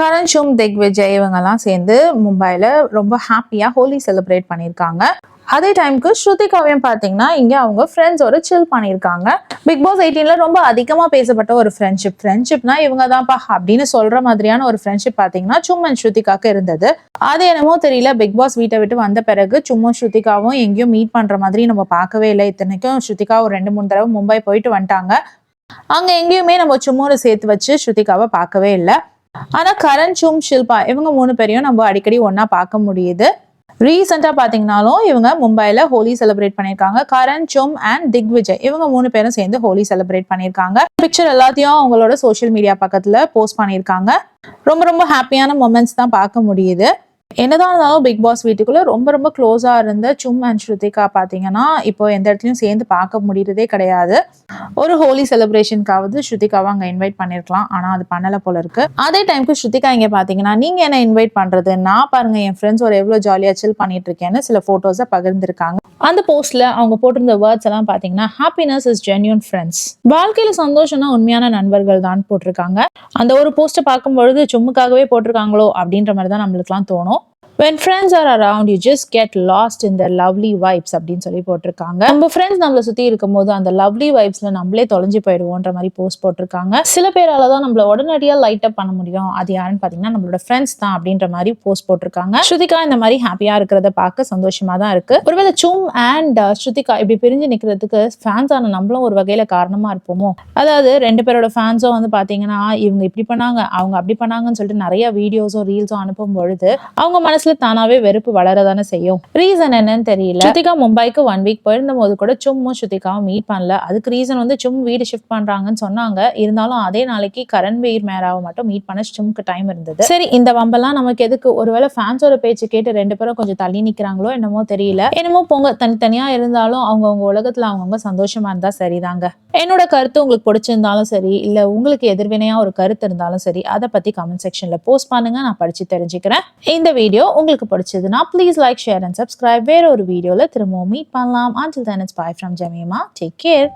கரண் சும் திக்விஜய் இவங்கெல்லாம் சேர்ந்து மும்பையில் ரொம்ப ஹாப்பியாக ஹோலி செலிப்ரேட் பண்ணியிருக்காங்க. அதே டைமுக்கு ஸ்ருதிகாவையும் பார்த்தீங்கன்னா இங்கே அவங்க ஃப்ரெண்ட்ஸோட சில் பண்ணியிருக்காங்க. பிக் பாஸ் 18ல ரொம்ப அதிகமாக பேசப்பட்ட ஒரு ஃப்ரெண்ட்ஷிப்னா இவங்க தான்ப்பா அப்படின்னு சொல்ற மாதிரியான ஒரு ஃப்ரெண்ட்ஷிப் பார்த்தீங்கன்னா சும் அண்ட் ஸ்ருதிகாக்கு இருந்தது. அது என்னமோ தெரியல, பிக் பாஸ் வீட்டை விட்டு வந்த பிறகு சும்மும் ஸ்ருதிகாவும் எங்கேயும் மீட் பண்ற மாதிரி நம்ம பார்க்கவே இல்லை. இத்தனைக்கும் ஸ்ருதிகா ஒரு 2-3 தடவை மும்பை போயிட்டு வந்துட்டாங்க. அங்க எங்கேயுமே நம்ம சும்மோட சேர்த்து வச்சு ஸ்ருதிகாவை பார்க்கவே இல்லை. ஆனா கரண் சும் ஷில்பா இவங்க 3 பேரையும் நம்ம அடிக்கடி ஒன்னா பார்க்க முடியுது. ரீசெண்டா பாத்தீங்கன்னாலும் இவங்க மும்பைல ஹோலி செலிப்ரேட் பண்ணிருக்காங்க. கரண் சும் அண்ட் திக்விஜய் இவங்க 3 பேரும் சேர்ந்து ஹோலி செலிப்ரேட் பண்ணிருக்காங்க. பிக்சர் எல்லாத்தையும் அவங்களோட சோசியல் மீடியா பக்கத்துல போஸ்ட் பண்ணிருக்காங்க. ரொம்ப ரொம்ப ஹாப்பியான மொமெண்ட்ஸ் தான் பார்க்க முடியுது. என்னதான் இருந்தாலும் பிக் பாஸ் வீட்டுக்குள்ள ரொம்ப ரொம்ப க்ளோஸா இருந்த சும் அண்ட் ஸ்ருதிகா பாத்தீங்கன்னா இப்போ எந்த இடத்துலயும் சேர்ந்து பார்க்க முடியறதே கிடையாது. ஒரு ஹோலி செலிப்ரேஷனுக்காவது ஸ்ருதிகாவை அங்க இன்வைட் பண்ணிருக்கலாம், ஆனா அது பண்ணல போல இருக்கு. அதே டைமுக்கு ஸ்ருதிகா இங்க பாத்தீங்கன்னா நீங்க என்ன இன்வைட் பண்றது, நான் பாருங்க என் ஃப்ரெண்ட்ஸ் ஒரு எவ்வளவு ஜாலியா சில் பண்ணிட்டு இருக்கேன்னு சில போட்டோஸை பகிர்ந்திருக்காங்க. அந்த போஸ்ட்ல அவங்க போட்டிருந்த வேர்ட்ஸ் எல்லாம் பாத்தீங்கன்னா ஹாப்பினஸ் இஸ் ஜென்யூன் ஃப்ரெண்ட்ஸ், வாழ்க்கையில சந்தோஷம்னா உண்மையான நண்பர்கள் தான் போட்டிருக்காங்க. அந்த ஒரு போஸ்ட்டை பார்க்கும்பொழுது சும்முக்காகவே போட்டிருக்காங்களோ அப்படின்ற மாதிரி தான் நம்மளுக்கு எல்லாம் தோணும். When friends are around, you just get lost in their lovely vibes அப்படின்னு சொல்லி போட்டிருக்காங்க. நம்ம ஃப்ரெண்ட்ஸ் நம்மளை சுத்தி இருக்கும் போது அந்த லவ்லி வைப்ஸ்ல நம்மளே தொலைஞ்சு போயிடுவோன்ற மாதிரி போஸ்ட் போட்டிருக்காங்க. சில பேரால தான் நம்மள உடனடியா லைட் அப் பண்ண முடியும், அது யாருன்னு பாத்தீங்கன்னா நம்மளோட ஃப்ரெண்ட்ஸ் தான் அப்படின்ற மாதிரி போஸ்ட் போட்டிருக்காங்க. ஸ்ருதிகா இந்த மாதிரி ஹாப்பியா இருக்கிறத பார்க்க சந்தோஷமா தான் இருக்கு. ஒருவேளை சும் அண்ட் ஸ்ருதிகா இப்படி பிரிஞ்சு நிக்கிறதுக்கு ஃபேன்ஸ் ஆன நம்மளும் ஒரு வகையில காரணமா இருப்போமோ. அதாவது 2 பேரோட ஃபேன்ஸும் வந்து பாத்தீங்கன்னா இவங்க இப்படி பண்ணாங்க அவங்க அப்படி பண்ணாங்கன்னு சொல்லிட்டு நிறைய வீடியோஸும் ரீல்ஸும் அனுப்பும் பொழுது அவங்க மனசுல தானாவே வெறுப்பு வளரதானே செய்யும். ரீசன் என்னன்னு தெரியல. ஸ்ருதிகா மும்பைக்கு 1 வீக் போயிருந்த போது கூட சும்மும் ஸ்ருதிகாவும் மீட் பண்ணல. அதுக்கு ரீசன் வந்து சும் வீடு ஷிஃப்ட் பண்றாங்கன்னு சொன்னாங்க. இருந்தாலும் அதே நாளைக்கு கரண்வீர் மேராவை மட்டும் மீட் பண்ண சும்க்கு டைம் இருந்தது. சரி, இந்த வம்பெல்லாம் நமக்கு எதுக்கு? ஒருவேளை ஃபேன்ஸோட பேச்சு கேட்டு 2 பேரும் கொஞ்சம் தள்ளி நிக்கிறாங்களோ என்னமோ தெரியல. என்னமோ போங்க, தனித்தனியா இருந்தாலும் அவங்கவுங்க உலகத்துல அவங்கவுங்க சந்தோஷமா இருந்தா சரிதாங்க. என்னோட கருத்து உங்களுக்கு பிடிச்சிருந்தாலும் சரி, இல்ல உங்களுக்கு எதிர்வினையா ஒரு கருத்து இருந்தாலும் சரி, அதை பத்தி கமெண்ட் செக்ஷன்ல போஸ்ட் பண்ணுங்க, நான் படிச்சு தெரிஞ்சுக்கிறேன். இந்த வீடியோ உங்களுக்கு பிடிச்சதுன்னா please like, share and subscribe. வேற ஒரு வீடியோல திரும்பவும் மீட் பண்ணலாம். Until then, it's bye from Jamima. Take care.